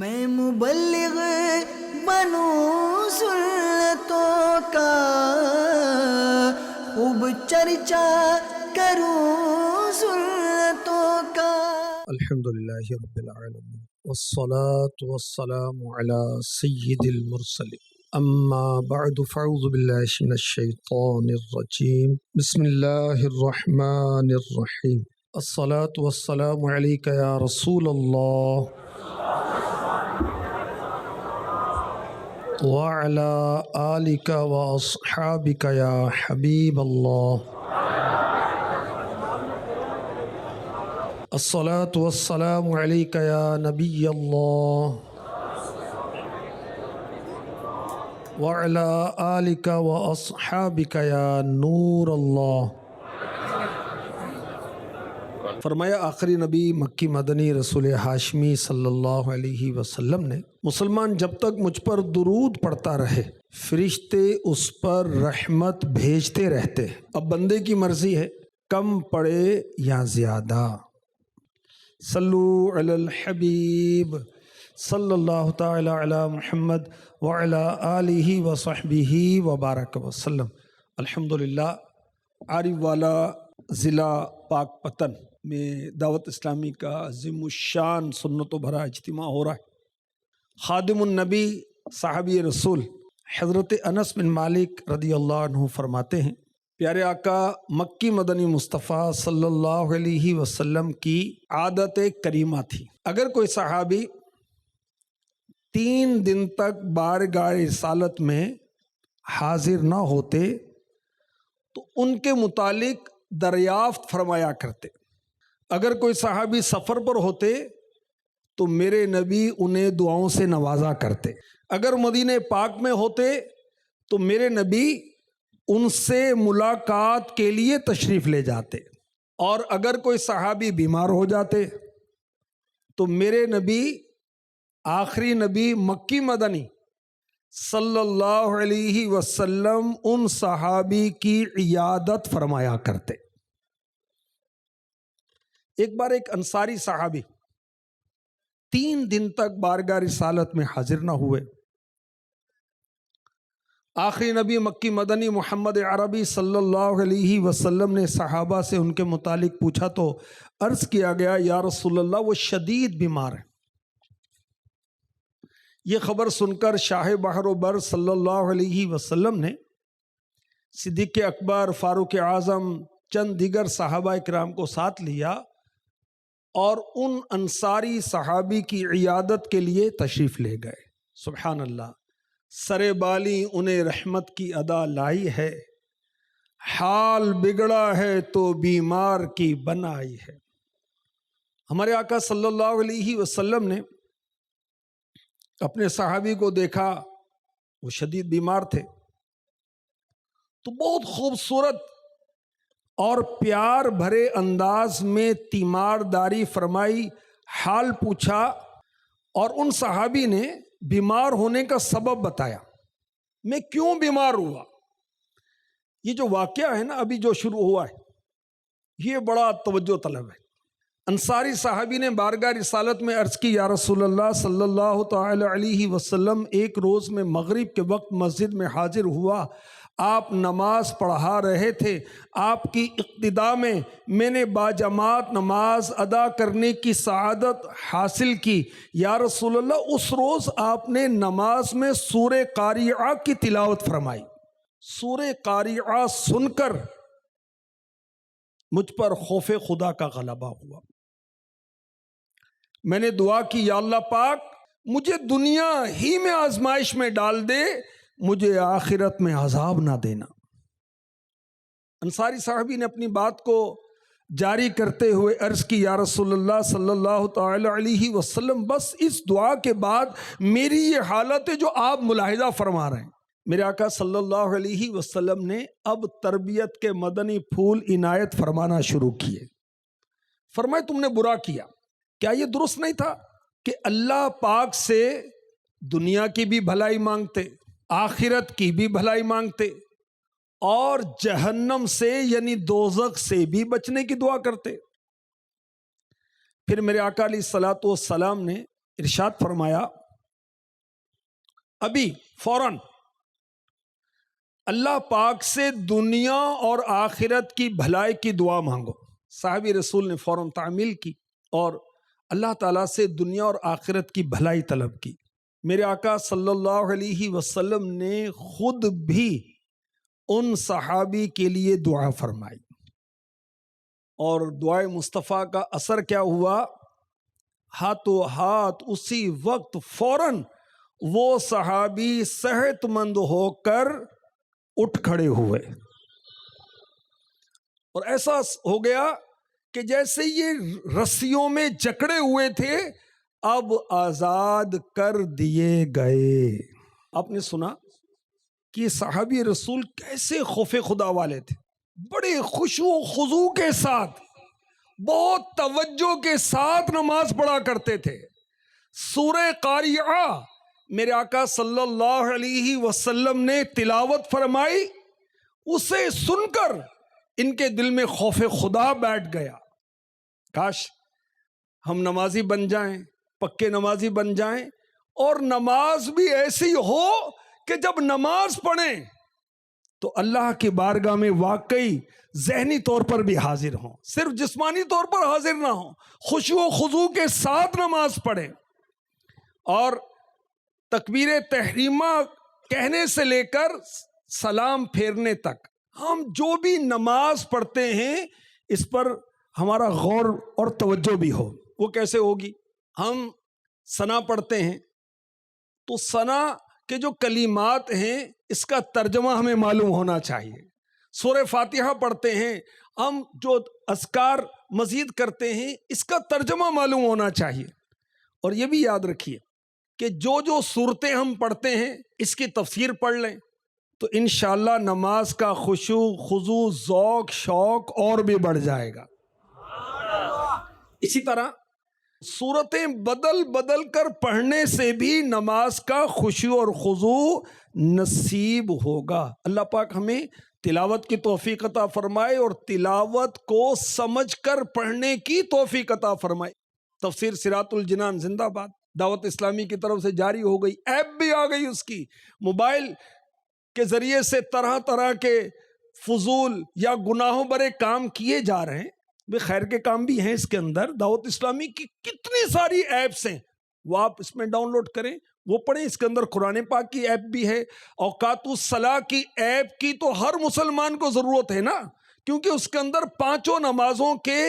میں مبلغ بنوں سنتوں کا، خوب چرچا کروں سنتوں کا۔ الحمدللہ رب العالمین والصلاة والسلام علی سید المرسلین، اما بعد فاعوذ باللہ من الشیطان الرجیم، بسم اللہ الرحمن الرحیم۔ الصلاة والسلام علیک یا رسول اللہ وعلی آلک واصحابک یا حبیب اللہ۔ الصلاة والسلام علیک یا نبی اللہ وعلی آلک واصحابک یا نور اللہ۔ فرمایا آخری نبی مکی مدنی رسول ہاشمی صلی اللہ علیہ وسلم نے، مسلمان جب تک مجھ پر درود پڑھتا رہے فرشتے اس پر رحمت بھیجتے رہتے۔ اب بندے کی مرضی ہے کم پڑھے یا زیادہ۔ صلو علی الحبیب صلی اللہ تعالی علی محمد وعلی آلہ وصحبہ وبارک وسلم۔ الحمدللہ عارف والا ضلع پاک پتن میں دعوت اسلامی کا عظیم الشان سنت و بھرا اجتماع ہو رہا ہے۔ خادم النبی صحابی رسول حضرت انس بن مالک رضی اللہ عنہ فرماتے ہیں، پیارے آقا مکی مدنی مصطفیٰ صلی اللہ علیہ وسلم کی عادت کریمہ تھی، اگر کوئی صحابی 3 دن تک بارگاہ رسالت میں حاضر نہ ہوتے تو ان کے متعلق دریافت فرمایا کرتے۔ اگر کوئی صحابی سفر پر ہوتے تو میرے نبی انہیں دعاؤں سے نوازا کرتے۔ اگر مدینہ پاک میں ہوتے تو میرے نبی ان سے ملاقات کے لیے تشریف لے جاتے، اور اگر کوئی صحابی بیمار ہو جاتے تو میرے نبی آخری نبی مکی مدنی صلی اللہ علیہ وسلم ان صحابی کی عیادت فرمایا کرتے۔ ایک بار ایک انصاری صحابی 3 دن تک بارگاہ رسالت میں حاضر نہ ہوئے۔ آخری نبی مکی مدنی محمد عربی صلی اللہ علیہ وسلم نے صحابہ سے ان کے متعلق پوچھا تو عرض کیا گیا، یا رسول اللہ وہ شدید بیمار ہے۔ یہ خبر سن کر شاہ بحر و بر صلی اللہ علیہ وسلم نے صدیق اکبر، فاروق اعظم، چند دیگر صحابہ اکرام کو ساتھ لیا اور ان انصاری صحابی کی عیادت کے لیے تشریف لے گئے۔ سبحان اللہ، سرے بالی انہیں رحمت کی ادا لائی ہے، حال بگڑا ہے تو بیمار کی بنائی ہے۔ ہمارے آقا صلی اللہ علیہ وسلم نے اپنے صحابی کو دیکھا، وہ شدید بیمار تھے، تو بہت خوبصورت اور پیار بھرے انداز میں تیمارداری فرمائی، حال پوچھا، اور ان صحابی نے بیمار ہونے کا سبب بتایا، میں کیوں بیمار ہوا۔ یہ جو واقعہ ہے نا ابھی جو شروع ہوا ہے، یہ بڑا توجہ طلب ہے۔ انصاری صحابی نے بارگاہ رسالت میں عرض کی، یا رسول اللہ صلی اللہ تعالی علیہ وسلم، ایک روز میں مغرب کے وقت مسجد میں حاضر ہوا، آپ نماز پڑھا رہے تھے، آپ کی اقتداء میں نے باجماعت نماز ادا کرنے کی سعادت حاصل کی۔ یا رسول اللہ اس روز آپ نے نماز میں سورہ قاریعہ کی تلاوت فرمائی۔ سورہ قاریعہ سن کر مجھ پر خوف خدا کا غلبہ ہوا، میں نے دعا کی، یا اللہ پاک مجھے دنیا ہی میں آزمائش میں ڈال دے، مجھے آخرت میں عذاب نہ دینا۔ انصاری صحابی نے اپنی بات کو جاری کرتے ہوئے عرض کی، یا رسول اللہ صلی اللہ تعالی علیہ وسلم، بس اس دعا کے بعد میری یہ حالت ہے جو آپ ملاحظہ فرما رہے ہیں۔ میرے آقا صلی اللہ علیہ وسلم نے اب تربیت کے مدنی پھول عنایت فرمانا شروع کیے۔ فرمائے، تم نے برا کیا، کیا یہ درست نہیں تھا کہ اللہ پاک سے دنیا کی بھی بھلائی مانگتے، آخرت کی بھی بھلائی مانگتے، اور جہنم سے یعنی دوزخ سے بھی بچنے کی دعا کرتے؟ پھر میرے آقا علیہ الصلوۃ والسلام نے ارشاد فرمایا ابھی فوراً اللہ پاک سے دنیا اور آخرت کی بھلائی کی دعا مانگو. صحابی رسول نے فوراً تعمیل کی اور اللہ تعالیٰ سے دنیا اور آخرت کی بھلائی طلب کی. میرے آقا صلی اللہ علیہ وسلم نے خود بھی ان صحابی کے لیے دعا فرمائی اور دعائے مصطفیٰ کا اثر کیا ہوا؟ ہاتھوں ہاتھ اسی وقت فوراً وہ صحابی صحت مند ہو کر اٹھ کھڑے ہوئے اور ایسا ہو گیا کہ جیسے یہ رسیوں میں جکڑے ہوئے تھے اب آزاد کر دیے گئے. آپ نے سنا کہ صحابی رسول کیسے خوف خدا والے تھے، بڑے خشوع و خضوع کے ساتھ بہت توجہ کے ساتھ نماز پڑھا کرتے تھے. سورہ قاریعہ میرے آقا صلی اللہ علیہ وسلم نے تلاوت فرمائی، اسے سن کر ان کے دل میں خوف خدا بیٹھ گیا. کاش ہم نمازی بن جائیں، پکے نمازی بن جائیں، اور نماز بھی ایسی ہو کہ جب نماز پڑھیں تو اللہ کی بارگاہ میں واقعی ذہنی طور پر بھی حاضر ہوں، صرف جسمانی طور پر حاضر نہ ہوں، خشوع و خضوع کے ساتھ نماز پڑھیں. اور تکبیر تحریمہ کہنے سے لے کر سلام پھیرنے تک ہم جو بھی نماز پڑھتے ہیں اس پر ہمارا غور اور توجہ بھی ہو. وہ کیسے ہوگی؟ ہم ثنا پڑھتے ہیں تو ثنا کے جو کلمات ہیں اس کا ترجمہ ہمیں معلوم ہونا چاہیے. سورہ فاتحہ پڑھتے ہیں، ہم جو اذکار مزید کرتے ہیں اس کا ترجمہ معلوم ہونا چاہیے. اور یہ بھی یاد رکھیے کہ جو صورتیں ہم پڑھتے ہیں اس کی تفسیر پڑھ لیں تو انشاءاللہ نماز کا خشوع خضوع ذوق شوق اور بھی بڑھ جائے گا. اسی طرح صورتیں بدل بدل کر پڑھنے سے بھی نماز کا خشوع اور خضوع نصیب ہوگا. اللہ پاک ہمیں تلاوت کی توفیق عطا فرمائے اور تلاوت کو سمجھ کر پڑھنے کی توفیق عطا فرمائے. تفسیر صراط الجنان زندہ باد دعوت اسلامی کی طرف سے جاری ہو گئی، ایپ بھی آ گئی اس کی. موبائل کے ذریعے سے طرح طرح کے فضول یا گناہوں برے کام کیے جا رہے ہیں. خیر کے کام بھی ہیں اس کے اندر. دعوت اسلامی کی کتنی ساری ایپس ہیں، وہ آپ اس میں ڈاؤن لوڈ کریں، وہ پڑھیں. اس کے اندر قرآن پاک کی ایپ بھی ہے، اوقات الصلاح کی ایپ کی تو ہر مسلمان کو ضرورت ہے نا، کیونکہ اس کے اندر پانچوں نمازوں کے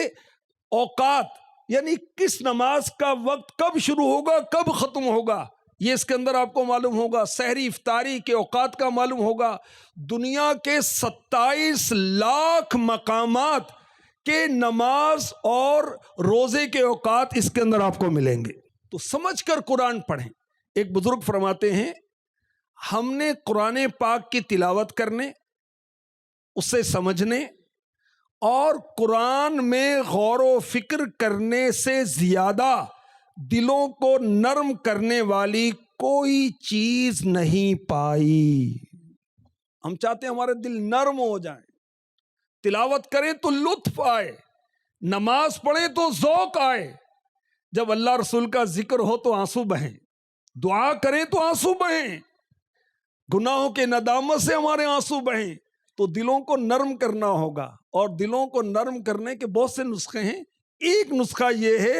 اوقات، یعنی کس نماز کا وقت کب شروع ہوگا کب ختم ہوگا یہ اس کے اندر آپ کو معلوم ہوگا. سحری افطاری کے اوقات کا معلوم ہوگا. دنیا کے 27 لاکھ مقامات کہ نماز اور روزے کے اوقات اس کے اندر آپ کو ملیں گے. تو سمجھ کر قرآن پڑھیں. ایک بزرگ فرماتے ہیں ہم نے قرآن پاک کی تلاوت کرنے، اسے سمجھنے اور قرآن میں غور و فکر کرنے سے زیادہ دلوں کو نرم کرنے والی کوئی چیز نہیں پائی. ہم چاہتے ہیں ہمارے دل نرم ہو جائیں، تلاوت کریں تو لطف آئے، نماز پڑھیں تو ذوق آئے، جب اللہ رسول کا ذکر ہو تو آنسو بہیں، دعا کریں تو آنسو بہیں، گناہوں کے ندامت سے ہمارے آنسو بہیں. تو دلوں کو نرم کرنا ہوگا، اور دلوں کو نرم کرنے کے بہت سے نسخے ہیں. ایک نسخہ یہ ہے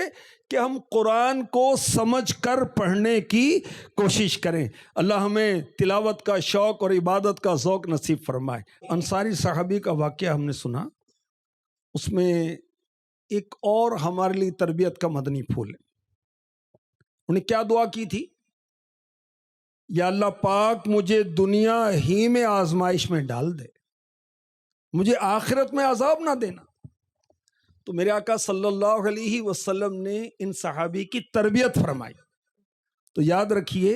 کہ ہم قرآن کو سمجھ کر پڑھنے کی کوشش کریں. اللہ ہمیں تلاوت کا شوق اور عبادت کا ذوق نصیب فرمائے. انصاری صحابی کا واقعہ ہم نے سنا، اس میں ایک اور ہمارے لیے تربیت کا مدنی پھول ہے. انہیں کیا دعا کی تھی؟ یا اللہ پاک مجھے دنیا ہی میں آزمائش میں ڈال دے، مجھے آخرت میں عذاب نہ دینا. تو میرے آقا صلی اللہ علیہ وسلم نے ان صحابی کی تربیت فرمائی. تو یاد رکھیے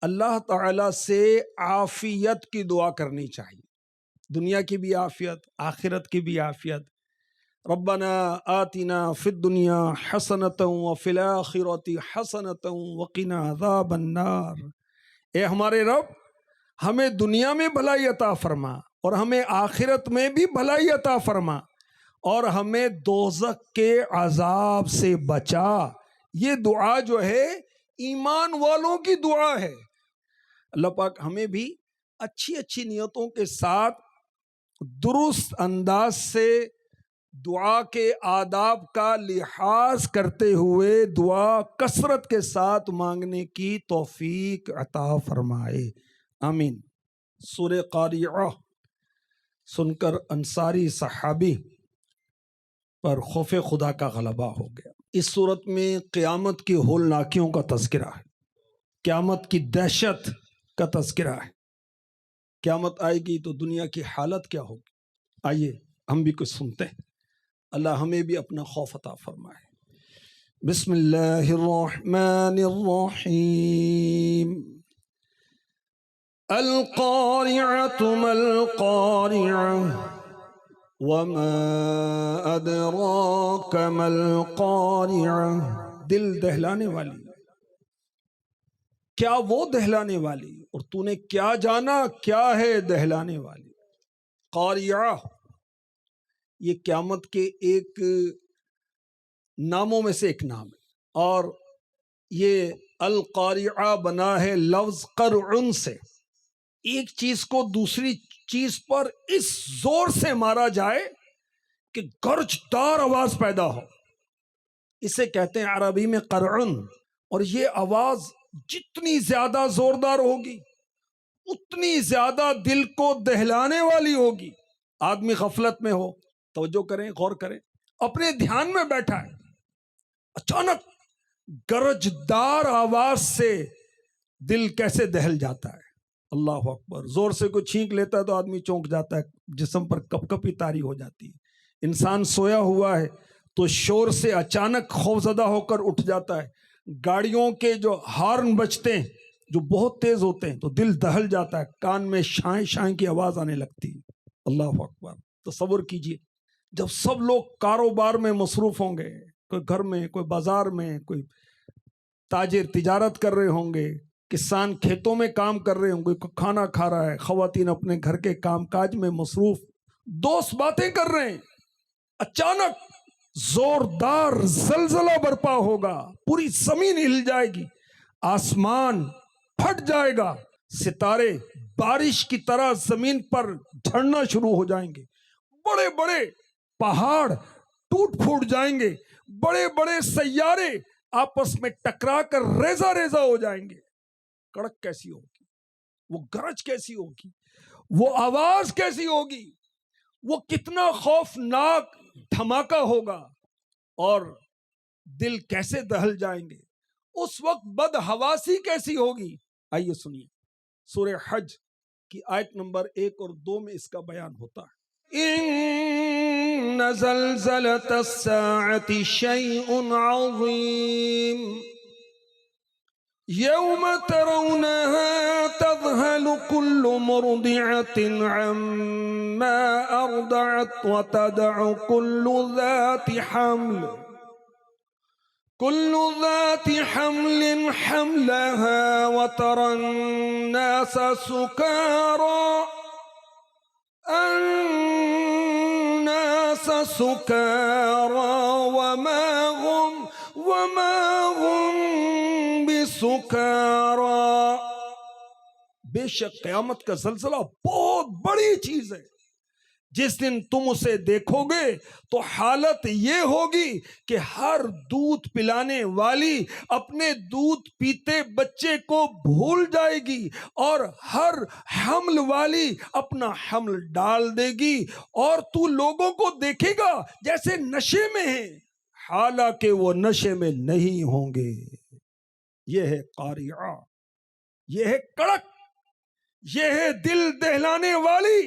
اللہ تعالی سے عافیت کی دعا کرنی چاہیے، دنیا کی بھی عافیت، آخرت کی بھی عافیت. ربنا آتنا فی الدنیا حسنۃ وفی الآخرۃ حسنۃ وقنا عذاب النار. اے ہمارے رب ہمیں دنیا میں بھلائی عطا فرما اور ہمیں آخرت میں بھی بھلائی عطا فرما، اور ہمیں دوزخ کے عذاب سے بچا. یہ دعا جو ہے ایمان والوں کی دعا ہے۔ اللہ پاک ہمیں بھی اچھی اچھی نیتوں کے ساتھ درست انداز سے دعا کے آداب کا لحاظ کرتے ہوئے دعا کثرت کے ساتھ مانگنے کی توفیق عطا فرمائے، آمین۔ سورہ قاریعہ سن کر انصاری صحابی پر خوف خدا کا غلبہ ہو گیا۔ اس صورت میں قیامت کی ہولناکیوں کا تذکرہ ہے، قیامت کی دہشت کا تذکرہ ہے۔ قیامت آئے گی تو دنیا کی حالت کیا ہوگی؟ آئیے ہم بھی کچھ سنتے ہیں، اللہ ہمیں بھی اپنا خوف عطا فرمائے۔ بسم اللہ الرحمن الرحیم۔ القارعۃ ما القارعۃ وما ادراک ما القارعۃ۔ دل دہلانے والی، کیا وہ دہلانے والی، اور تو نے کیا جانا کیا ہے دہلانے والی۔ قاریعہ یہ قیامت کے ایک ناموں میں سے ایک نام ہے، اور یہ القاریعہ بنا ہے لفظ قرع سے۔ ایک چیز کو دوسری چیز پر اس زور سے مارا جائے کہ گرجدار آواز پیدا ہو، اسے کہتے ہیں عربی میں قرعن۔ اور یہ آواز جتنی زیادہ زوردار ہوگی اتنی زیادہ دل کو دہلانے والی ہوگی۔ آدمی غفلت میں ہو، توجہ کریں، غور کریں، اپنے دھیان میں بیٹھا ہے، اچانک گرجدار آواز سے دل کیسے دہل جاتا ہے۔ اللہ اکبر۔ زور سے کوئی چھینک لیتا ہے تو آدمی چونک جاتا ہے، جسم پر کپ کپی طاری ہو جاتی ہے۔ انسان سویا ہوا ہے تو شور سے اچانک خوفزدہ ہو کر اٹھ جاتا ہے۔ گاڑیوں کے جو ہارن بجتے ہیں جو بہت تیز ہوتے ہیں تو دل دہل جاتا ہے، کان میں شائیں شائیں کی آواز آنے لگتی ہے۔ اللہ اکبر۔ تصور کیجئے جب سب لوگ کاروبار میں مصروف ہوں گے، کوئی گھر میں، کوئی بازار میں، کوئی تاجر تجارت کر رہے ہوں گے، کسان کھیتوں میں کام کر رہے ہوں گے، کوئی کھانا کھا رہا ہے، خواتین اپنے گھر کے کام کاج میں مصروف، دوست باتیں کر رہے ہیں، اچانک زوردار زلزلہ برپا ہوگا، پوری زمین ہل جائے گی، آسمان پھٹ جائے گا، ستارے بارش کی طرح زمین پر جھڑنا شروع ہو جائیں گے، بڑے بڑے پہاڑ ٹوٹ پھوٹ جائیں گے، بڑے بڑے سیارے آپس میں ٹکرا کر ریزہ ریزہ ہو جائیں گے۔ کڑک کیسی ہوگی، وہ گرج کیسی ہوگی، وہ آواز کیسی ہوگی، وہ کتنا خوفناک دھماکہ ہوگا، اور دل کیسے دہل جائیں گے، اس وقت بدحواسی کیسی ہوگی۔ آئیے سنیے، سورہ حج کی آیت نمبر 1 اور 2 میں اس کا بیان ہوتا ہے۔ ان زلزلۃ الساعۃ شیء عظیم یوم ترونها تذهل كل مرضعة عما أرضعت وتضع كل ذات حمل حملها وترى الناس سكارى وما هم بسكارى۔ بے شک قیامت کا زلزلہ بہت بڑی چیز ہے، جس دن تم اسے دیکھو گے تو حالت یہ ہوگی کہ ہر دودھ پلانے والی اپنے دودھ پیتے بچے کو بھول جائے گی، اور ہر حمل والی اپنا حمل ڈال دے گی، اور تو لوگوں کو دیکھے گا جیسے نشے میں ہیں، حالانکہ وہ نشے میں نہیں ہوں گے۔ یہ ہے قاریعہ، یہ ہے کڑک، یہ ہے دل دہلانے والی،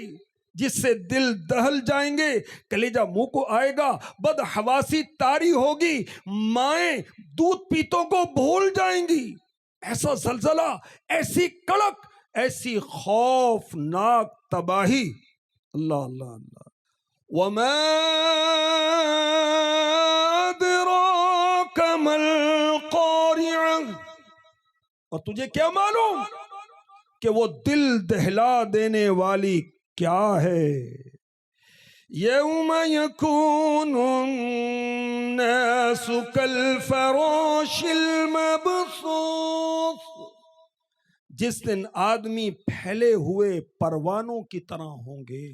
جس سے دل دہل جائیں گے، کلیجہ منہ کو آئے گا، بدحواسی طاری ہوگی، مائیں دودھ پیتوں کو بھول جائیں گی۔ ایسا زلزلہ، ایسی کڑک، ایسی خوفناک تباہی۔ اللہ اللہ اللہ۔ وما ادراک ما القاریعہ، اور تجھے کیا معلوم کہ وہ دل دہلا دینے والی کیا ہے۔ یوم یکون الناس کالفراش المبثوث، جس دن آدمی پھیلے ہوئے پروانوں کی طرح ہوں گے.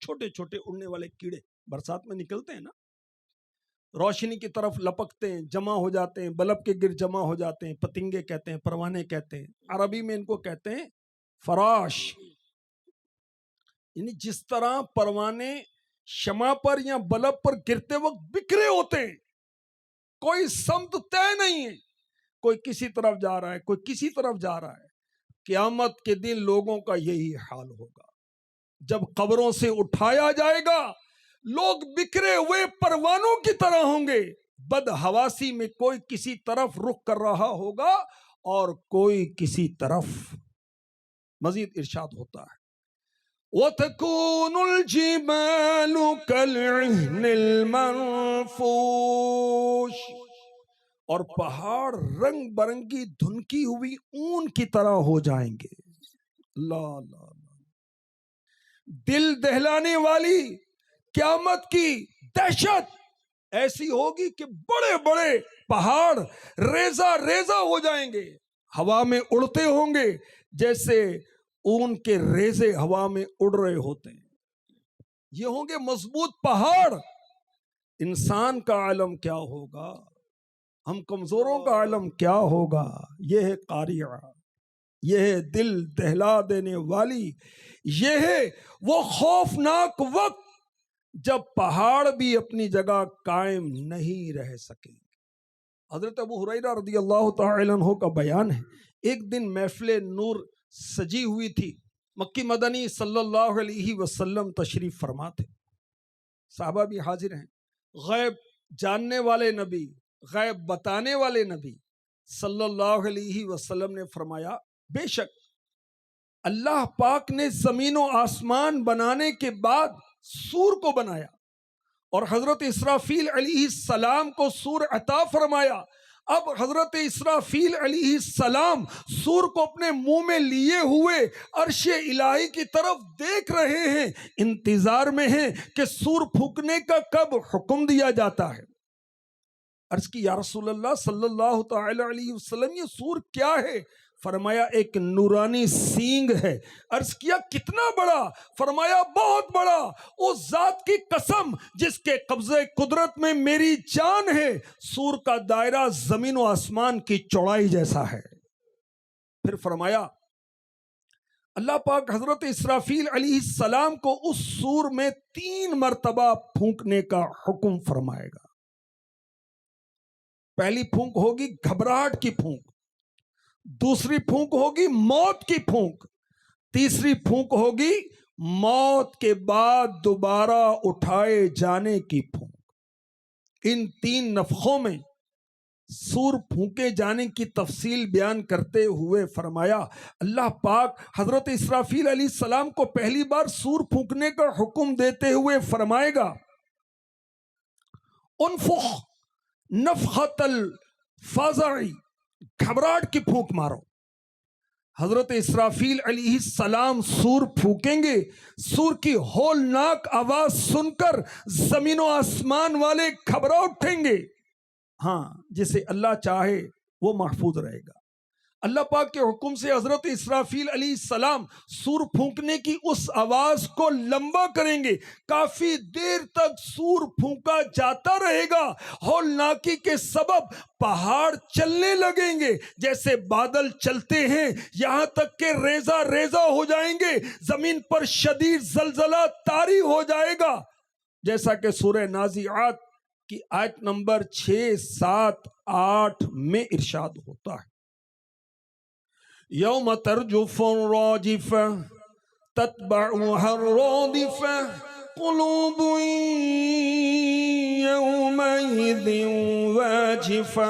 چھوٹے چھوٹے اڑنے والے کیڑے برسات میں نکلتے ہیں نا، روشنی کی طرف لپکتے ہیں، جمع ہو جاتے ہیں، بلب کے گر جمع ہو جاتے ہیں. پتنگے کہتے ہیں، پروانے کہتے ہیں، عربی میں ان کو کہتے ہیں فراش. یعنی جس طرح پروانے شمع پر یا بلب پر گرتے وقت بکھرے ہوتے ہیں، کوئی سمت طے نہیں ہے، کوئی کسی طرف جا رہا ہے، کوئی کسی طرف جا رہا ہے. قیامت کے دن لوگوں کا یہی حال ہوگا. جب قبروں سے اٹھایا جائے گا، لوگ بکھرے ہوئے پروانوں کی طرح ہوں گے. بدحواسی میں کوئی کسی طرف رخ کر رہا ہوگا اور کوئی کسی طرف. مزید ارشاد ہوتا ہے وَتَكُونُ الْجِبَالُ كَالْعِهْنِ الْمَنْفُوشِ، اور پہاڑ رنگ برنگی دھنکی ہوئی اون کی طرح ہو جائیں گے. اللہ اللہ اللہ. دل دہلانے والی قیامت کی دہشت ایسی ہوگی کہ بڑے بڑے پہاڑ ریزہ ریزہ ہو جائیں گے، ہوا میں اڑتے ہوں گے جیسے اون کے ریزے ہوا میں اڑ رہے ہوتے ہیں. یہ ہوں گے مضبوط پہاڑ. انسان کا عالم کیا ہوگا، ہم کمزوروں کا عالم کیا ہوگا. یہ ہے قاریہ، یہ ہے دل دہلا دینے والی، یہ ہے وہ خوفناک وقت جب پہاڑ بھی اپنی جگہ قائم نہیں رہ سکیں. حضرت ابو ہریرہ رضی اللہ تعالی عنہ کا بیان ہے، ایک دن محفل نور سجی ہوئی تھی. مکی مدنی صلی اللہ علیہ وسلم تشریف فرما تھے، صحابہ بھی حاضر ہیں. غیب جاننے والے نبی، غیب بتانے والے نبی صلی اللہ علیہ وسلم نے فرمایا، بے شک اللہ پاک نے زمین و آسمان بنانے کے بعد سور کو بنایا اور حضرت اسرافیل علیہ السلام کو سور عطا فرمایا. اب حضرت اسرافیل علیہ السلام سور کو اپنے منہ میں لیے ہوئے عرش الہی کی طرف دیکھ رہے ہیں، انتظار میں ہیں کہ سور پھونکنے کا کب حکم دیا جاتا ہے. عرض کی یا رسول اللہ صلی اللہ تعالی علیہ وسلم یہ سور کیا ہے؟ فرمایا ایک نورانی سینگ ہے. عرض کیا کتنا بڑا؟ فرمایا بہت بڑا. اس ذات کی قسم جس کے قبضے قدرت میں میری جان ہے، سور کا دائرہ زمین و آسمان کی چوڑائی جیسا ہے. پھر فرمایا اللہ پاک حضرت اسرافیل علیہ السلام کو اس سور میں 3 مرتبہ پھونکنے کا حکم فرمائے گا. پہلی پھونک ہوگی گھبراہٹ کی پھونک، دوسری پھونک ہوگی موت کی پھونک، تیسری پھونک ہوگی موت کے بعد دوبارہ اٹھائے جانے کی پھونک. ان 3 نفخوں میں سور پھونکے جانے کی تفصیل بیان کرتے ہوئے فرمایا اللہ پاک حضرت اسرافیل علیہ السلام کو پہلی بار سور پھونکنے کا حکم دیتے ہوئے فرمائے گا انفخ نفخت الفزعی، گھبراہٹ کی پھونک مارو. حضرت اسرافیل علیہ السلام سور پھونکیں گے. سور کی ہولناک آواز سن کر زمین و آسمان والے گھبرا اٹھیں گے. ہاں جسے اللہ چاہے وہ محفوظ رہے گا. اللہ پاک کے حکم سے حضرت اسرافیل علیہ السلام سور پھونکنے کی اس آواز کو لمبا کریں گے. کافی دیر تک سور پھونکا جاتا رہے گا. ہولناکی کے سبب پہاڑ چلنے لگیں گے جیسے بادل چلتے ہیں، یہاں تک کہ ریزہ ریزہ ہو جائیں گے. زمین پر شدید زلزلہ طاری ہو جائے گا، جیسا کہ سورہ نازعات کی آیت نمبر 6، 7، 8 میں ارشاد ہوتا ہے یوم ترجف الراجفہ تتبعها الرادفہ قلوب یومئذ واجفہ.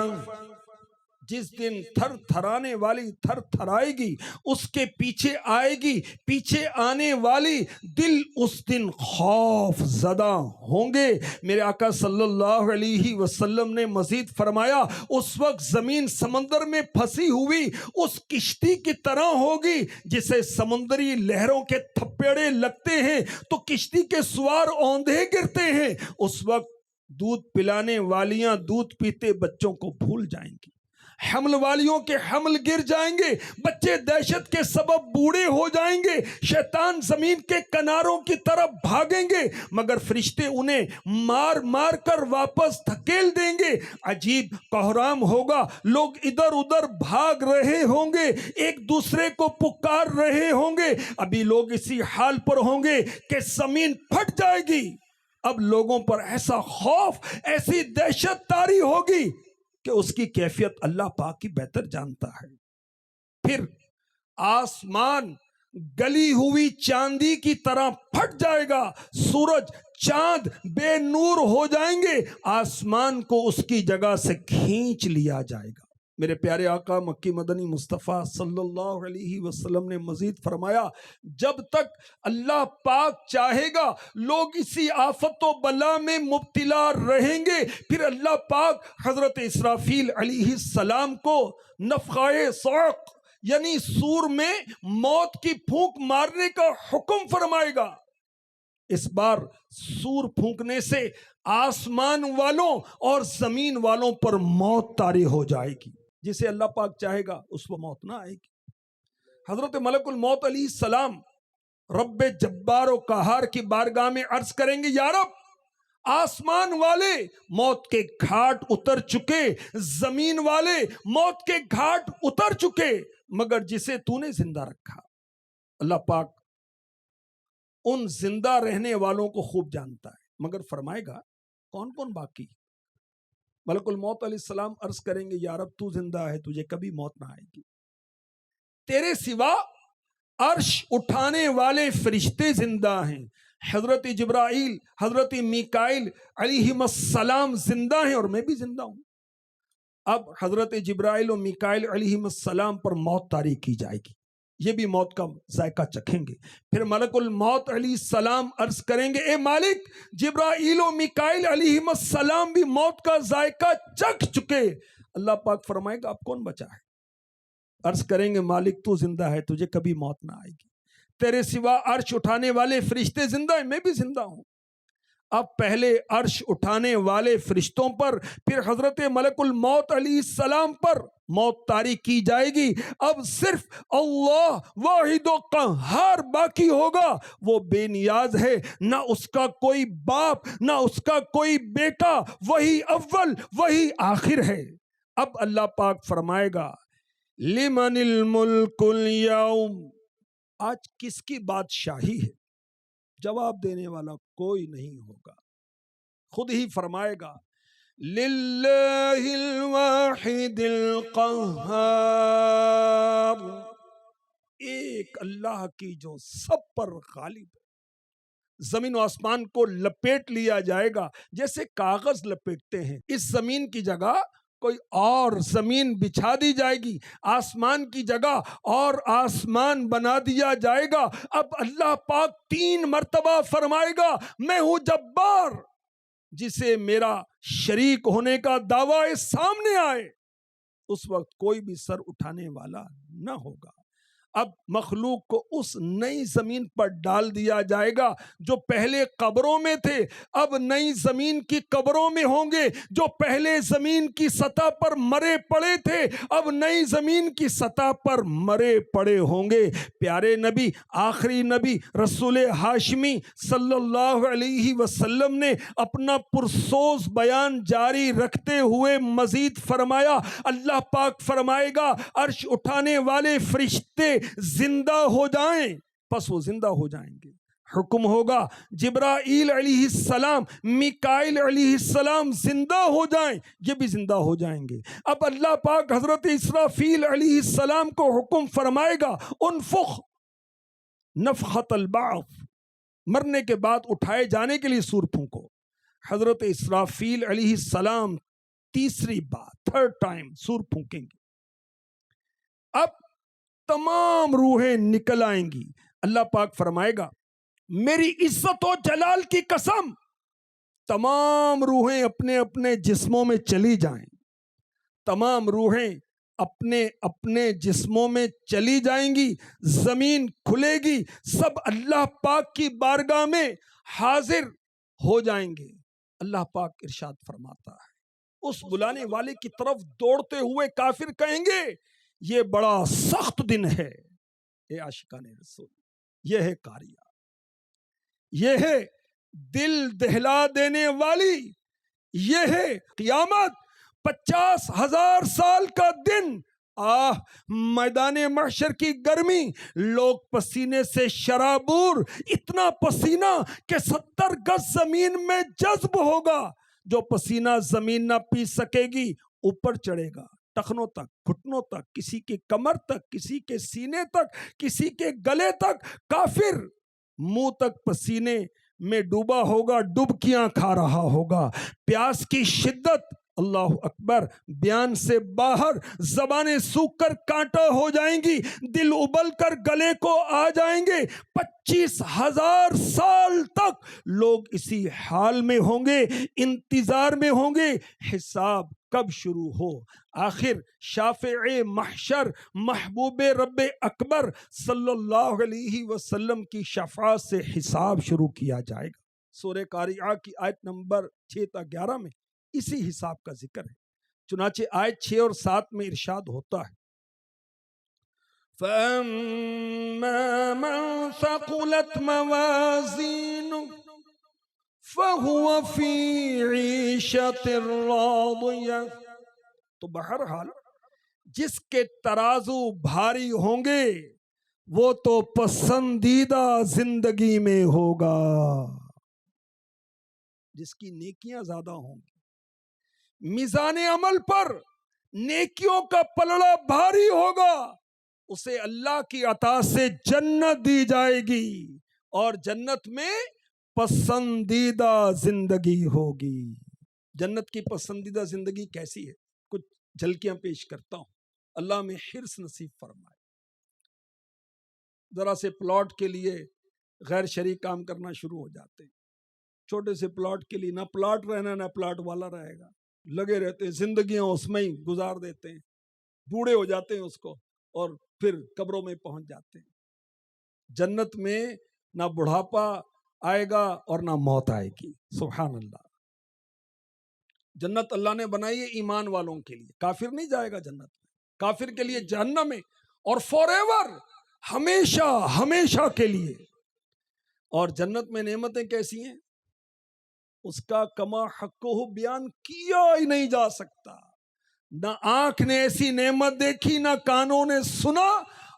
جس دن تھر تھرانے والی تھر تھرائے گی، اس کے پیچھے آئے گی، پیچھے آنے والی دل اس دن خوف زدہ ہوں گے۔ میرے آقا صلی اللہ علیہ وسلم نے مزید فرمایا اس وقت زمین سمندر میں پھنسی ہوئی اس کشتی کی طرح ہوگی جسے سمندری لہروں کے تھپیڑے لگتے ہیں تو کشتی کے سوار اوندھے گرتے ہیں۔ اس وقت دودھ پلانے والیاں دودھ پیتے بچوں کو بھول جائیں گی، حمل والیوں کے حمل گر جائیں گے، بچے دہشت کے سبب بوڑھے ہو جائیں گے، شیطان زمین کے کناروں کی طرف بھاگیں گے مگر فرشتے انہیں مار مار کر واپس دھکیل دیں گے۔ عجیب کوہرام ہوگا، لوگ ادھر ادھر بھاگ رہے ہوں گے، ایک دوسرے کو پکار رہے ہوں گے۔ ابھی لوگ اسی حال پر ہوں گے کہ زمین پھٹ جائے گی۔ اب لوگوں پر ایسا خوف، ایسی دہشت طاری ہوگی کہ اس کی کیفیت اللہ پاک ہی بہتر جانتا ہے۔ پھر آسمان گلی ہوئی چاندی کی طرح پھٹ جائے گا، سورج چاند بے نور ہو جائیں گے، آسمان کو اس کی جگہ سے کھینچ لیا جائے گا۔ میرے پیارے آقا مکی مدنی مصطفیٰ صلی اللہ علیہ وسلم نے مزید فرمایا جب تک اللہ پاک چاہے گا لوگ اسی آفت و بلا میں مبتلا رہیں گے۔ پھر اللہ پاک حضرت اسرافیل علیہ السلام کو نفخہ صعق یعنی سور میں موت کی پھونک مارنے کا حکم فرمائے گا۔ اس بار سور پھونکنے سے آسمان والوں اور زمین والوں پر موت طاری ہو جائے گی، جسے اللہ پاک چاہے گا اس کو موت نہ آئے گی۔ حضرت ملک الموت علیہ السلام رب جبار و قہار کی بارگاہ میں عرض کریں گے یا رب آسمان والے موت کے گھاٹ اتر چکے، زمین والے موت کے گھاٹ اتر چکے، مگر جسے تو نے زندہ رکھا۔ اللہ پاک ان زندہ رہنے والوں کو خوب جانتا ہے، مگر فرمائے گا کون کون باقی؟ ملک الموت علیہ السلام عرض کریں گے یا رب تو زندہ ہے، تجھے کبھی موت نہ آئے گی، تیرے سوا عرش اٹھانے والے فرشتے زندہ ہیں، حضرت جبرائیل حضرت میکائیل علیہ السلام زندہ ہیں اور میں بھی زندہ ہوں۔ اب حضرت جبرائیل و میکائیل علیہ السلام پر موت طاری کی جائے گی، یہ بھی موت کا ذائقہ چکھیں گے۔ پھر ملک الموت علیہ السلام عرض کریں گے اے مالک جبرائیل و میکائیل علیہ السلام بھی موت کا ذائقہ چکھ چکے۔ اللہ پاک فرمائے گا اب کون بچا ہے؟ عرض کریں گے مالک تو زندہ ہے، تجھے کبھی موت نہ آئے گی، تیرے سوا عرش اٹھانے والے فرشتے زندہ ہیں، میں بھی زندہ ہوں۔ اب پہلے عرش اٹھانے والے فرشتوں پر پھر حضرت ملک الموت علیہ السلام پر موت طاری کی جائے گی۔ اب صرف اللہ واحد و قہار باقی ہوگا، وہ بے نیاز ہے، نہ اس کا کوئی باپ نہ اس کا کوئی بیٹا، وہی اول وہی آخر ہے۔ اب اللہ پاک فرمائے گا لمن الملک اليوم، آج کس کی بادشاہی ہے؟ جواب دینے والا کوئی نہیں ہوگا، خود ہی فرمائے گا للہ الواحد القہار، ایک اللہ کی جو سب پر غالب ہے۔ زمین و آسمان کو لپیٹ لیا جائے گا جیسے کاغذ لپیٹتے ہیں، اس زمین کی جگہ کوئی اور زمین بچھا دی جائے گی، آسمان کی جگہ اور آسمان بنا دیا جائے گا۔ اب اللہ پاک 3 مرتبہ فرمائے گا میں ہوں جبار، جسے میرا شریک ہونے کا دعویٰ سامنے آئے اس وقت کوئی بھی سر اٹھانے والا نہ ہوگا۔ اب مخلوق کو اس نئی زمین پر ڈال دیا جائے گا جو پہلے قبروں میں تھے، اب نئی زمین کی قبروں میں ہوں گے۔ جو پہلے زمین کی سطح پر مرے پڑے تھے اب نئی زمین کی سطح پر مرے پڑے ہوں گے۔ پیارے نبی آخری نبی رسول ہاشمی صلی اللہ علیہ وسلم نے اپنا پرسوز بیان جاری رکھتے ہوئے مزید فرمایا، اللہ پاک فرمائے گا عرش اٹھانے والے فرشتے زندہ ہو جائیں، پس وہ زندہ ہو جائیں گے۔ حکم ہوگا جبرائیل علیہ السلام میکائیل علیہ السلام زندہ ہو جائیں، یہ بھی زندہ ہو جائیں گے۔ اب اللہ پاک حضرت اسرافیل علیہ السلام کو حکم فرمائے گا انفخ نفخۃ البعث، مرنے کے بعد اٹھائے جانے کے لیے سور پھونکو۔ حضرت اسرافیل علیہ السلام تیسری بار 3rd ٹائم سور پھونکیں گے۔ تمام روحیں نکل آئیں گی. اللہ پاک فرمائے گا میری عزت و جلال کی قسم تمام روحیں اپنے اپنے جسموں میں چلی جائیں. تمام روحیں اپنے اپنے جسموں میں چلی جائیں گی. زمین کھلے گی, سب اللہ پاک کی بارگاہ میں حاضر ہو جائیں گے. اللہ پاک ارشاد فرماتا ہے اس بلانے والے کی طرف دوڑتے ہوئے کافر کہیں گے یہ بڑا سخت دن ہے. اے عاشقان رسول, یہ ہے قاریہ, یہ ہے دل دہلا دینے والی, یہ ہے قیامت, 50,000 سال کا دن. میدان محشر کی گرمی, لوگ پسینے سے شرابور, اتنا پسینہ کہ 70 گز زمین میں جذب ہوگا. جو پسینہ زمین نہ پی سکے گی اوپر چڑھے گا ٹخنوں تک, گھٹنوں تک, کسی کی کمر تک, کسی کے سینے تک, کسی کے گلے تک. کافر منہ تک پسینے میں ڈوبا ہوگا, ڈبکیاں کھا رہا ہوگا. پیاس کی شدت, اللہ اکبر, بیان سے باہر, زبانیں سوکھ کر کانٹا ہو جائیں گی, دل ابل کر گلے کو آ جائیں گے. 25,000 سال تک لوگ اسی حال میں ہوں گے, انتظار میں ہوں گے حساب کب شروع ہو. آخر شافع محشر محبوب رب اکبر صلی اللہ علیہ وسلم کی شفاعت سے حساب شروع کیا جائے گا. سورہ قاریعہ کی آیت نمبر 6 تا 11 میں اسی حساب کا ذکر ہے. چنانچہ آیت 6 اور 7 میں ارشاد ہوتا ہے فَأَمَّا مَنْ ثَقُلَتْ مَوَازِينُهُ فَهُوَ فِي عِيشَةٍ رَاضِيَةٍ. تو بہرحال جس کے ترازو بھاری ہوں گے وہ تو پسندیدہ زندگی میں ہوگا. جس کی نیکیاں زیادہ ہوں گی, میزان عمل پر نیکیوں کا پلڑا بھاری ہوگا, اسے اللہ کی عطا سے جنت دی جائے گی اور جنت میں پسندیدہ زندگی ہوگی. جنت کی پسندیدہ زندگی کیسی ہے کچھ جھلکیاں پیش کرتا ہوں, اللہ میں حرص نصیب فرمائے. ذرا سے پلاٹ کے لیے غیر شرعی کام کرنا شروع ہو جاتے ہیں. چھوٹے سے پلاٹ کے لیے نہ پلاٹ رہنا نہ پلاٹ والا رہے گا, لگے رہتے ہیں, زندگیاں اس میں ہی گزار دیتے ہیں, بوڑھے ہو جاتے ہیں اس کو اور پھر قبروں میں پہنچ جاتے ہیں. جنت میں نہ بڑھاپا آئے گا اور نہ موت آئے گی. سبحان اللہ. جنت اللہ نے بنائی ہے ایمان والوں کے لیے, کافر نہیں جائے گا جنت میں. کافر کے لیے جہنم ہے اور فار ایور, ہمیشہ ہمیشہ کے لیے. اور جنت میں نعمتیں کیسی ہیں اس کا کما حقہ بیان کیا ہی نہیں جا سکتا. نہ آنکھ نے ایسی نعمت دیکھی, نہ کانوں نے سنا,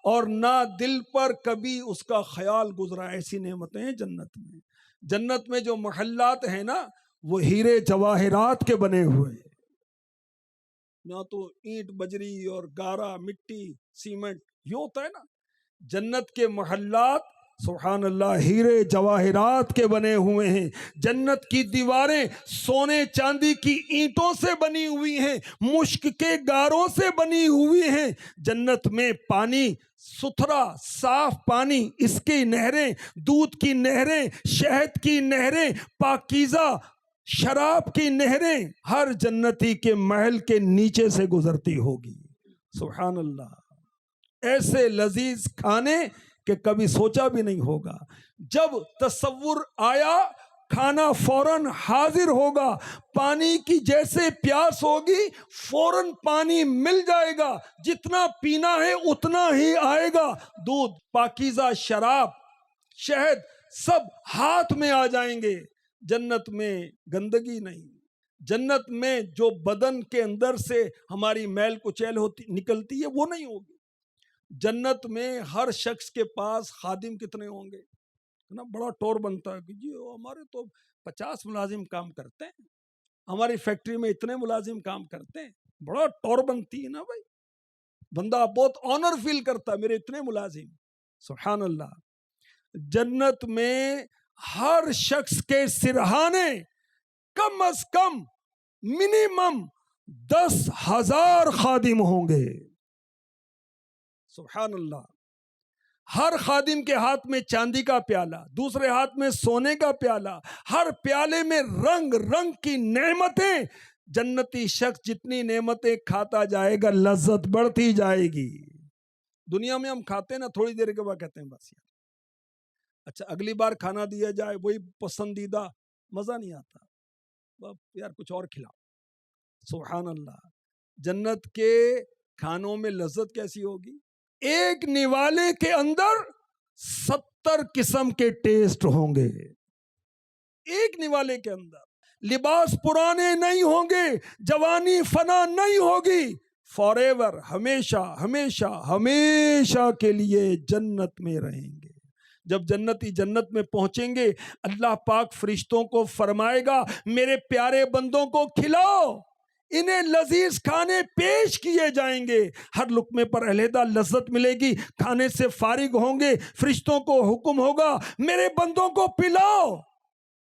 اور نہ دل پر کبھی اس کا خیال گزرا. ایسی نعمتیں ہیں جنت میں. جنت میں جو محلات ہیں نا وہ ہیرے جواہرات کے بنے ہوئے, نہ تو اینٹ بجری اور گارا مٹی سیمنٹ یہ ہوتا ہے نا. جنت کے محلات سبحان اللہ ہیرے جواہرات کے بنے ہوئے ہیں. جنت کی دیواریں سونے چاندی کی اینٹوں سے بنی ہوئی ہیں, مشک کے گاروں سے بنی ہوئی ہیں. جنت میں پانی ستھرا صاف پانی, اس کی نہریں, دودھ کی نہریں, شہد کی نہریں, پاکیزہ شراب کی نہریں ہر جنتی کے محل کے نیچے سے گزرتی ہوگی. سبحان اللہ. ایسے لذیذ کھانے کہ کبھی سوچا بھی نہیں ہوگا. جب تصور آیا کھانا فوراً حاضر ہوگا. پانی کی جیسے پیاس ہوگی فوراً پانی مل جائے گا, جتنا پینا ہے اتنا ہی آئے گا. دودھ, پاکیزہ شراب, شہد سب ہاتھ میں آ جائیں گے. جنت میں گندگی نہیں. جنت میں جو بدن کے اندر سے ہماری میل کچیل ہوتی نکلتی ہے وہ نہیں ہوگی. جنت میں ہر شخص کے پاس خادم کتنے ہوں گے نا, بڑا ٹور بنتا ہے کہ جی ہمارے تو 50 ملازم کام کرتے ہیں, ہماری فیکٹری میں اتنے ملازم کام کرتے ہیں. بڑا ٹور بنتی ہے نا بھائی, بندہ بہت آنر فیل کرتا ہے میرے اتنے ملازم. سبحان اللہ. جنت میں ہر شخص کے سرہانے کم از کم منیمم 10,000 خادم ہوں گے. سبحان اللہ. ہر خادم کے ہاتھ میں چاندی کا پیالہ، دوسرے ہاتھ میں سونے کا پیالہ، ہر پیالے میں رنگ رنگ کی نعمتیں. جنتی شخص جتنی نعمتیں کھاتا جائے گا لذت بڑھتی جائے گی. دنیا میں ہم کھاتے ہیں نا، تھوڑی دیر کے بعد کہتے ہیں بس یار اچھا اگلی بار کھانا دیا جائے وہی پسندیدہ، مزہ نہیں آتا یار کچھ اور کھلاؤ. سبحان اللہ. جنت کے کھانوں میں لذت کیسی ہوگی؟ ایک نوالے کے اندر 70 قسم کے ٹیسٹ ہوں گے. ایک نوالے کے اندر لباس پرانے نہیں ہوں گے، جوانی فنا نہیں ہوگی. فار ایور، ہمیشہ ہمیشہ ہمیشہ کے لیے جنت میں رہیں گے. جب جنتی جنت میں پہنچیں گے اللہ پاک فرشتوں کو فرمائے گا میرے پیارے بندوں کو کھلاؤ. انہیں لذیذ کھانے پیش کیے جائیں گے، ہر لقمے پر علیحدہ لذت ملے گی. کھانے سے فارغ ہوں گے، فرشتوں کو حکم ہوگا میرے بندوں کو پلاؤ.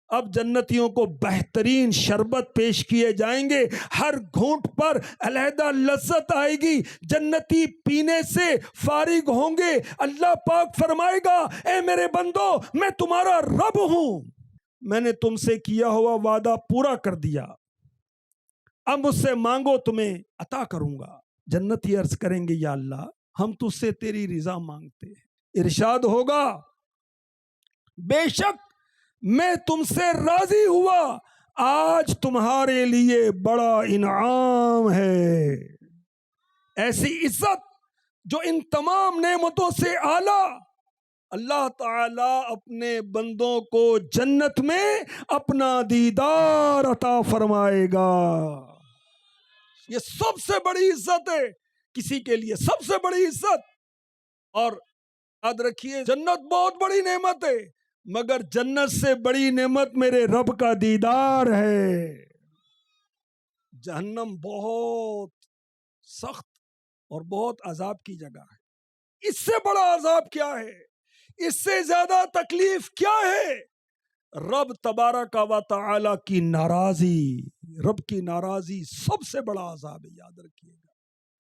اب جنتیوں کو بہترین شربت پیش کیے جائیں گے، ہر گھونٹ پر علیحدہ لذت آئے گی. جنتی پینے سے فارغ ہوں گے. اللہ پاک فرمائے گا اے میرے بندو میں تمہارا رب ہوں، میں نے تم سے کیا ہوا وعدہ پورا کر دیا، اب مجھ سے مانگو تمہیں عطا کروں گا. جنتی عرض کریں گے یا اللہ ہم تجھ سے تیری رضا مانگتے ہیں. ارشاد ہوگا بے شک میں تم سے راضی ہوا، آج تمہارے لیے بڑا انعام ہے. ایسی عزت جو ان تمام نعمتوں سے اعلیٰ اللہ تعالی اپنے بندوں کو جنت میں اپنا دیدار عطا فرمائے گا. یہ سب سے بڑی عزت ہے کسی کے لیے، سب سے بڑی عزت. اور یاد رکھیے جنت بہت بڑی نعمت ہے، مگر جنت سے بڑی نعمت میرے رب کا دیدار ہے. جہنم بہت سخت اور بہت عذاب کی جگہ ہے. اس سے بڑا عذاب کیا ہے؟ اس سے زیادہ تکلیف کیا ہے؟ رب تبارک و تعالی کی ناراضی. رب کی ناراضی سب سے بڑا عذاب ہے، یاد رکھیے گا.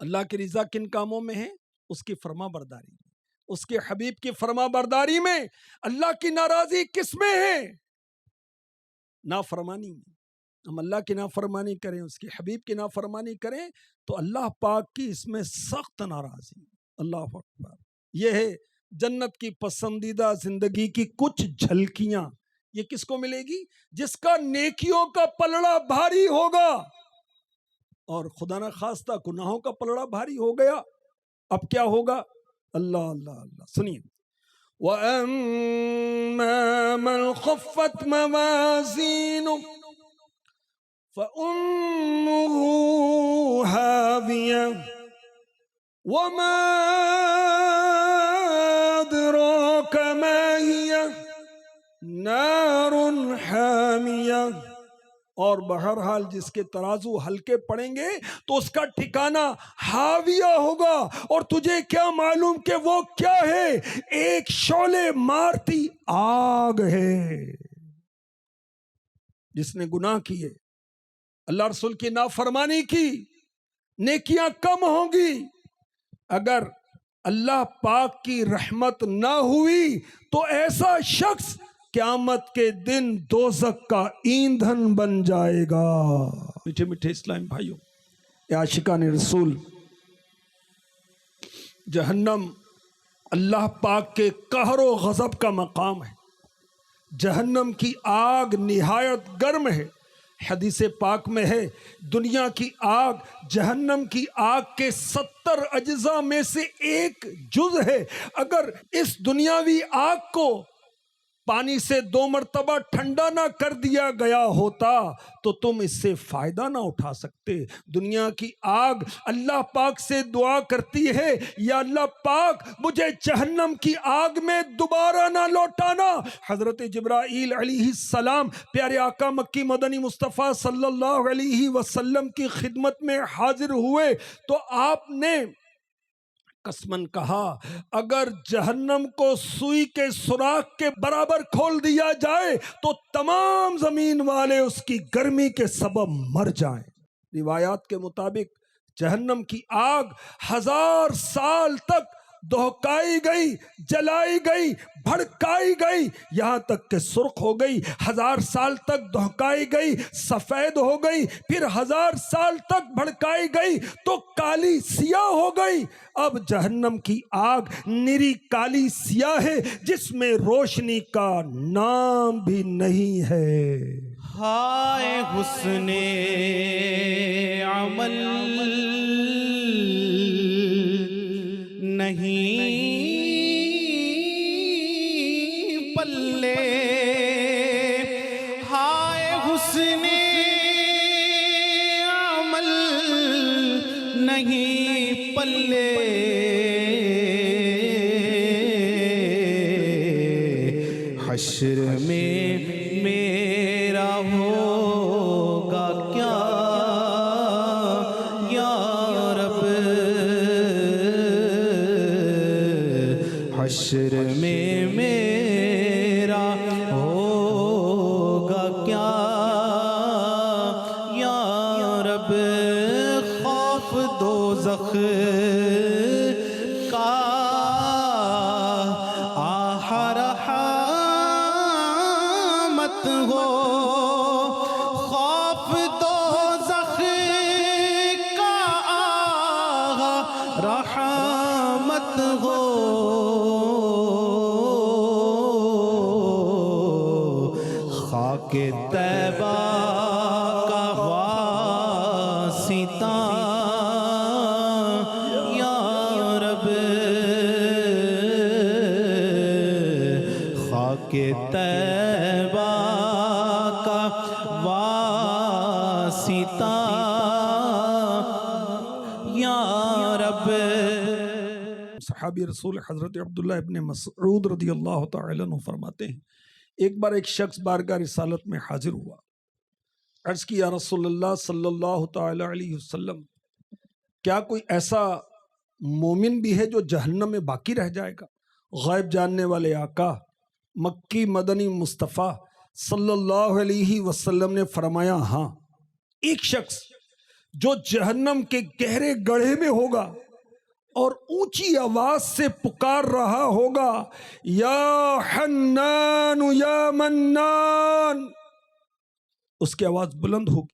اللہ کی رضا کن کاموں میں ہے؟ اس کی فرما برداری میں، اس کے حبیب کی فرما برداری میں. اللہ کی ناراضی کس میں ہے؟ نافرمانی میں. ہم اللہ کی نافرمانی کریں، اس کے حبیب کی نافرمانی کریں تو اللہ پاک کی اس میں سخت ناراضی. اللہ اکبر. یہ ہے جنت کی پسندیدہ زندگی کی کچھ جھلکیاں. یہ کس کو ملے گی؟ جس کا نیکیوں کا پلڑا بھاری ہوگا اور خدا نہ خواستہ گناہوں کا پلڑا بھاری ہو گیا. اب کیا ہوگا؟ اللہ اللہ اللہ سنیے. وَأَمَّا مَنْ خَفَّتْ مَوَازِينُهُ فَأُمُّهُ هَاوِيَةٌ وَمَا أَدْرَاكَ مَا هِيَهْ نَارٌ حَامِيَةٌ. اور بہرحال جس کے ترازو ہلکے پڑیں گے تو اس کا ٹھکانہ ہاویہ ہوگا. اور تجھے کیا معلوم کہ وہ کیا ہے؟ ایک شعلے مارتی آگ ہے. جس نے گناہ کیے، اللہ رسول کی نافرمانی کی، نیکیاں کم ہوں گی. اگر اللہ پاک کی رحمت نہ ہوئی تو ایسا شخص قیامت کے دن دوزخ کا ایندھن بن جائے گا. میٹھے میٹھے اسلام بھائیوں، عاشقان رسول، جہنم اللہ پاک کے قہر و غضب کا مقام ہے. جہنم کی آگ نہایت گرم ہے. حدیث پاک میں ہے دنیا کی آگ جہنم کی آگ کے 70 اجزاء میں سے ایک جز ہے. اگر اس دنیاوی آگ کو پانی سے 2 مرتبہ ٹھنڈا نہ کر دیا گیا ہوتا تو تم اس سے فائدہ نہ اٹھا سکتے. دنیا کی آگ اللہ پاک سے دعا کرتی ہے یا اللہ پاک مجھے جہنم کی آگ میں دوبارہ نہ لوٹانا. حضرت جبرائیل علیہ السلام پیارے آقا مکی مدنی مصطفیٰ صلی اللہ علیہ وسلم کی خدمت میں حاضر ہوئے تو آپ نے قسمن کہا اگر جہنم کو سوئی کے سوراخ کے برابر کھول دیا جائے تو تمام زمین والے اس کی گرمی کے سبب مر جائیں. روایات کے مطابق جہنم کی آگ 1000 سال تک دہکائی گئی، جلائی گئی، بھڑکائی گئی، یہاں تک کہ سرخ ہو گئی، 1000 سال تک دہکائی گئی، سفید ہو گئی، پھر 1000 سال تک بھڑکائی گئی تو کالی سیاہ ہو گئی۔ اب جہنم کی آگ نری کالی سیاہ ہے جس میں روشنی کا نام بھی نہیں ہے۔ ہائے حسن عمل نہیں پلے، ہائے حسن عمل نہیں پلے، حشر میں میرا ہوگا کیا یا رب، حشر میں میرا ہوگا کیا یا رب، خوف دوزخ کا آہ رحمت ہو، خوف دوزخ کا آہ رحمت ہو، خاک طیبہ کا واسطہ یا رب، خاک طیبہ کا واسطہ یا رب۔ صحابی رسول حضرت عبداللہ ابن مسعود رضی اللہ تعالیٰ عنہ فرماتے ہیں، ایک بار ایک شخص بارگاہ رسالت میں حاضر ہوا، عرض کی یا رسول اللہ صلی اللہ تعالیٰ علیہ وسلم، کیا کوئی ایسا مومن بھی ہے جو جہنم میں باقی رہ جائے گا؟ غیب جاننے والے آقا مکی مدنی مصطفیٰ صلی اللہ علیہ وسلم نے فرمایا ہاں، ایک شخص جو جہنم کے گہرے گڑھے میں ہوگا اور اونچی آواز سے پکار رہا ہوگا یا حنان یا منان، اس کی آواز بلند ہوگی،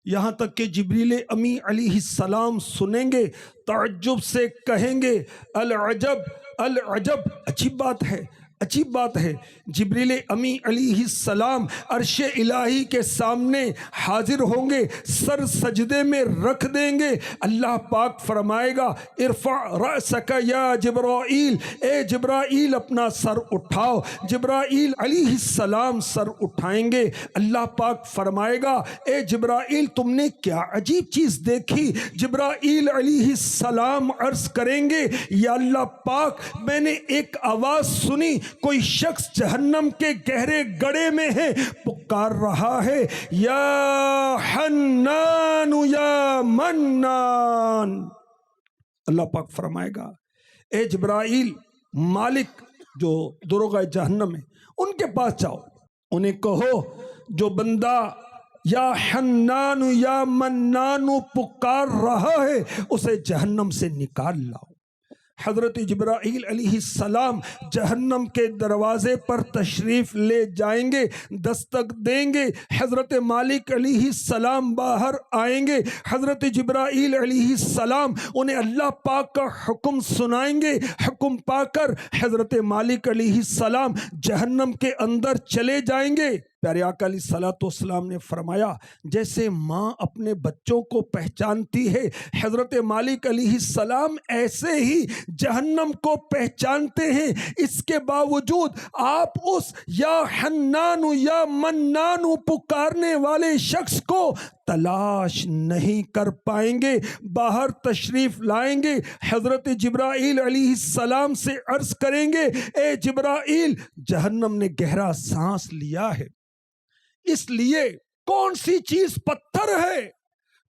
یہاں تک کہ جبریل امی علیہ السلام سنیں گے، تعجب سے کہیں گے العجب العجب، عجیب بات ہے، عجیب بات ہے۔ جبریل امی علیہ السلام عرش الہی کے سامنے حاضر ہوں گے، سر سجدے میں رکھ دیں گے، اللہ پاک فرمائے گا ارفع رأسک یا جبرائیل، اے جبرائیل اپنا سر اٹھاؤ، جبرائیل علیہ السلام سر اٹھائیں گے، اللہ پاک فرمائے گا اے جبرائیل تم نے کیا عجیب چیز دیکھی؟ جبرائیل علیہ السلام عرض کریں گے یا اللہ پاک میں نے ایک آواز سنی، کوئی شخص جہنم کے گہرے گڑھے میں ہے، پکار رہا ہے یا حنان یا منان۔ اللہ پاک فرمائے گا اے جبرائیل، مالک جو دروغہ جہنم ہے ان کے پاس جاؤ، انہیں کہو جو بندہ یا حنان یا منان پکار رہا ہے اسے جہنم سے نکال لاؤ۔ حضرت جبرائیل علیہ السلام جہنم کے دروازے پر تشریف لے جائیں گے، دستک دیں گے، حضرت مالک علیہ السلام باہر آئیں گے، حضرت جبرائیل علیہ السلام انہیں اللہ پاک کا حکم سنائیں گے، حکم پا کر حضرت مالک علیہ السلام جہنم کے اندر چلے جائیں گے۔ پیارے آقا علیہ الصلوۃ والسلام نے فرمایا جیسے ماں اپنے بچوں کو پہچانتی ہے، حضرت مالک علیہ السلام ایسے ہی جہنم کو پہچانتے ہیں، اس کے باوجود آپ اس یا حنان یا منان پکارنے والے شخص کو تلاش نہیں کر پائیں گے، باہر تشریف لائیں گے، حضرت جبرائیل علیہ السلام سے عرض کریں گے اے جبرائیل جہنم نے گہرا سانس لیا ہے، اس لیے کون سی چیز پتھر ہے،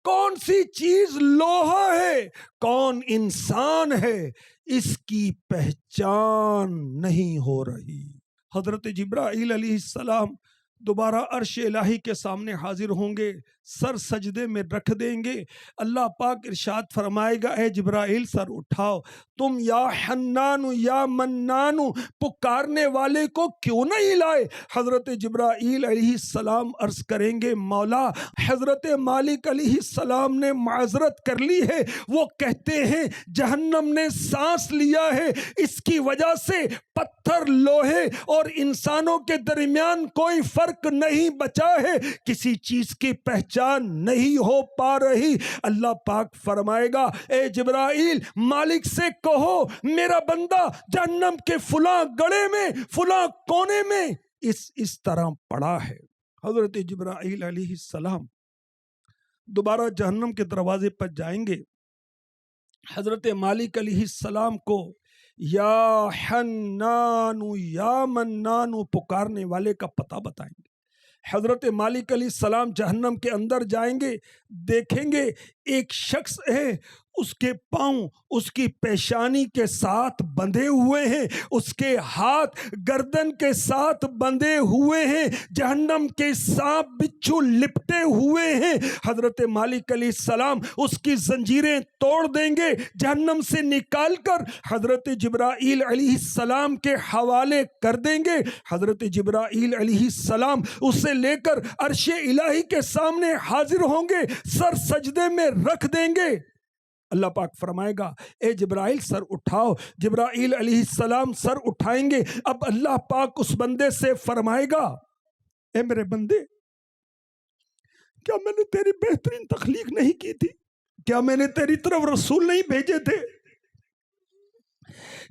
کون سی چیز لوہا ہے، کون انسان ہے، اس کی پہچان نہیں ہو رہی۔ حضرت جبرائیل علیہ السلام دوبارہ عرش الہی کے سامنے حاضر ہوں گے، سر سجدے میں رکھ دیں گے۔ اللہ پاک ارشاد فرمائے گا اے جبرائیل سر اٹھاؤ، تم یا حنان یا منان پکارنے والے کو کیوں نہیں لائے؟ حضرت جبرائیل علیہ السلام عرض کریں گے مولا حضرت مالک علیہ السلام نے معذرت کر لی ہے، وہ کہتے ہیں جہنم نے سانس لیا ہے، اس کی وجہ سے پتھر لوہے اور انسانوں کے درمیان کوئی فرق نہیں بچا ہے، کسی چیز کی پہچان نہیں ہو پا رہی۔ اللہ پاک فرمائے گا اے جبرائیل مالک سے کہو میرا بندہ جہنم کے فلاں گڑھے میں فلاں کونے میں اس طرح پڑا ہے۔ حضرت جبرائیل علیہ السلام دوبارہ جہنم کے دروازے پر جائیں گے، حضرت مالک علیہ السلام کو یا حنان یا منان پکارنے والے کا پتہ بتائیں گے۔ حضرت مالک علیہ السلام جہنم کے اندر جائیں گے، دیکھیں گے ایک شخص ہے، اس کے پاؤں اس کی پیشانی کے ساتھ بندھے ہوئے ہیں، اس کے ہاتھ گردن کے ساتھ بندھے ہوئے ہیں، جہنم کے سانپ بچھو لپٹے ہوئے ہیں۔ حضرت مالک علیہ السلام اس کی زنجیریں توڑ دیں گے، جہنم سے نکال کر حضرت جبرائیل علیہ السلام کے حوالے کر دیں گے۔ حضرت جبرائیل علیہ السلام اسے لے کر عرش الہی کے سامنے حاضر ہوں گے، سر سجدے میں رکھ دیں گے۔ اللہ پاک فرمائے گا اے جبرائیل سر اٹھاؤ، جبرائیل علیہ السلام سر اٹھائیں گے۔ اب اللہ پاک اس بندے سے فرمائے گا اے میرے بندے، کیا میں نے تیری بہترین تخلیق نہیں کی تھی؟ کیا میں نے تیری طرف رسول نہیں بھیجے تھے؟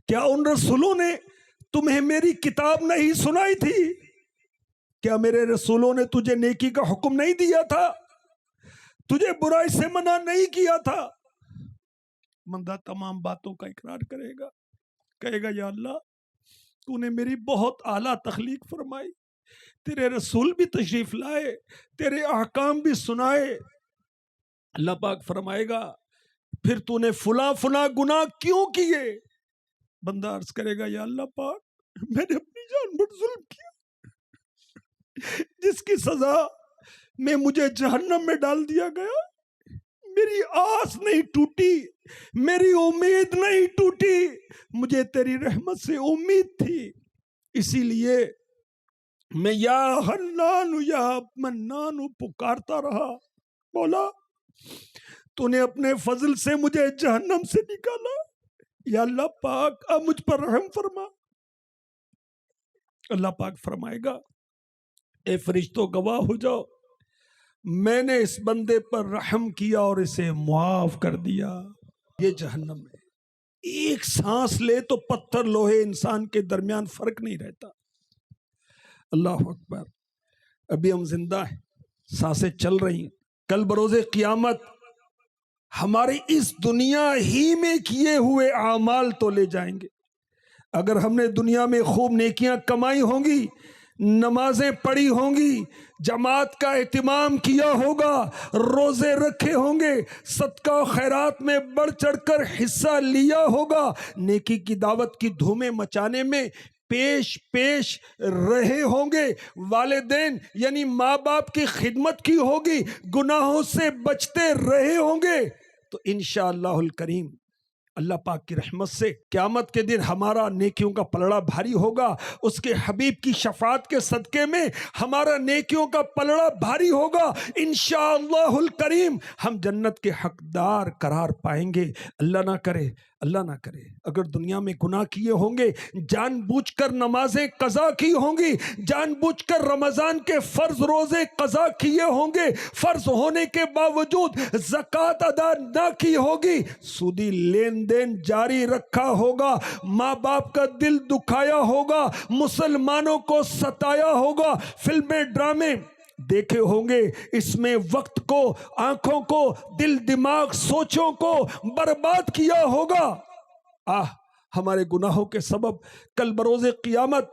کیا ان رسولوں نے تمہیں میری کتاب نہیں سنائی تھی؟ کیا میرے رسولوں نے تجھے نیکی کا حکم نہیں دیا تھا؟ تجھے برائی سے منع نہیں کیا تھا؟ بندہ تمام باتوں کا اقرار کرے گا، کہے گا یا اللہ تو نے میری بہت اعلیٰ تخلیق فرمائی، تیرے رسول بھی تشریف لائے، تیرے احکام بھی سنائے۔ اللہ پاک فرمائے گا پھر تو نے فلاں فلاں گناہ کیوں کیے؟ بندہ عرض کرے گا یا اللہ پاک میں نے اپنی جان پر ظلم کیا، جس کی سزا میں مجھے جہنم میں ڈال دیا گیا۔ میری آس نہیں ٹوٹی، میری امید نہیں ٹوٹی، مجھے تیری رحمت سے امید تھی، اسی لیے میں یا حنان یا منان پکارتا رہا۔ مولا تو نے اپنے فضل سے مجھے جہنم سے نکالا، یا اللہ پاک اب مجھ پر رحم فرما۔ اللہ پاک فرمائے گا اے فرشتوں گواہ ہو جاؤ، میں نے اس بندے پر رحم کیا اور اسے معاف کر دیا۔ یہ جہنم ہے، ایک سانس لے تو پتھر لوہے انسان کے درمیان فرق نہیں رہتا۔ اللہ اکبر، ابھی ہم زندہ ہیں، سانسیں چل رہی ہیں، کل بروز قیامت ہماری اس دنیا ہی میں کیے ہوئے اعمال تو لے جائیں گے۔ اگر ہم نے دنیا میں خوب نیکیاں کمائی ہوں گی، نمازیں پڑھی ہوں گی، جماعت کا اہتمام کیا ہوگا، روزے رکھے ہوں گے، صدقہ خیرات میں بڑھ چڑھ کر حصہ لیا ہوگا، نیکی کی دعوت کی دھومیں مچانے میں پیش رہے ہوں گے، والدین یعنی ماں باپ کی خدمت کی ہوگی، گناہوں سے بچتے رہے ہوں گے، تو انشاءاللہ الکریم اللہ پاک کی رحمت سے قیامت کے دن ہمارا نیکیوں کا پلڑا بھاری ہوگا، اس کے حبیب کی شفاعت کے صدقے میں ہمارا نیکیوں کا پلڑا بھاری ہوگا، انشاءاللہ الکریم ہم جنت کے حقدار قرار پائیں گے۔ اللہ نہ کرے اگر دنیا میں گناہ کیے ہوں گے، جان بوجھ کر نمازیں قضا کی ہوں گی، جان بوجھ کر رمضان کے فرض روزے قضا کیے ہوں گے، فرض ہونے کے باوجود زکوٰۃ ادا نہ کی ہوگی، سودی لین دین جاری رکھا ہوگا، ماں باپ کا دل دکھایا ہوگا، مسلمانوں کو ستایا ہوگا، فلمیں ڈرامے دیکھے ہوں گے، اس میں وقت کو، آنکھوں کو، دل دماغ سوچوں کو برباد کیا ہوگا۔ ہمارے گناہوں کے سبب کل بروز قیامت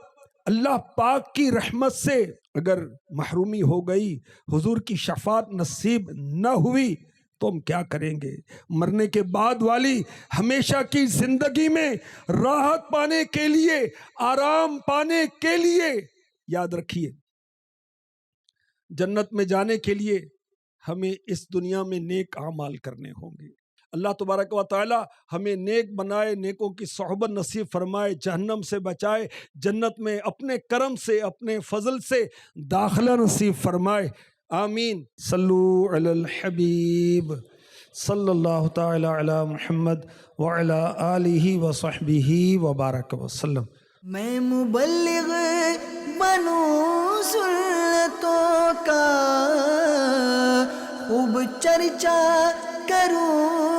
اللہ پاک کی رحمت سے اگر محرومی ہو گئی، حضور کی شفاعت نصیب نہ ہوئی، تو ہم کیا کریں گے؟ مرنے کے بعد والی ہمیشہ کی زندگی میں راحت پانے کے لیے، آرام پانے کے لیے یاد رکھیے جنت میں جانے کے لیے ہمیں اس دنیا میں نیک اعمال کرنے ہوں گے۔ اللہ تبارک و تعالی ہمیں نیک بنائے، نیکوں کی صحبت نصیب فرمائے، جہنم سے بچائے، جنت میں اپنے کرم سے، اپنے فضل سے داخلہ نصیب فرمائے، آمین۔ صلو علی الحبیب صلی اللہ تعالی علی محمد وعلی آلہ وصحبہ وبارک وسلم۔ میں مبلغ بنوں سنتوں کا، خوب چرچا کروں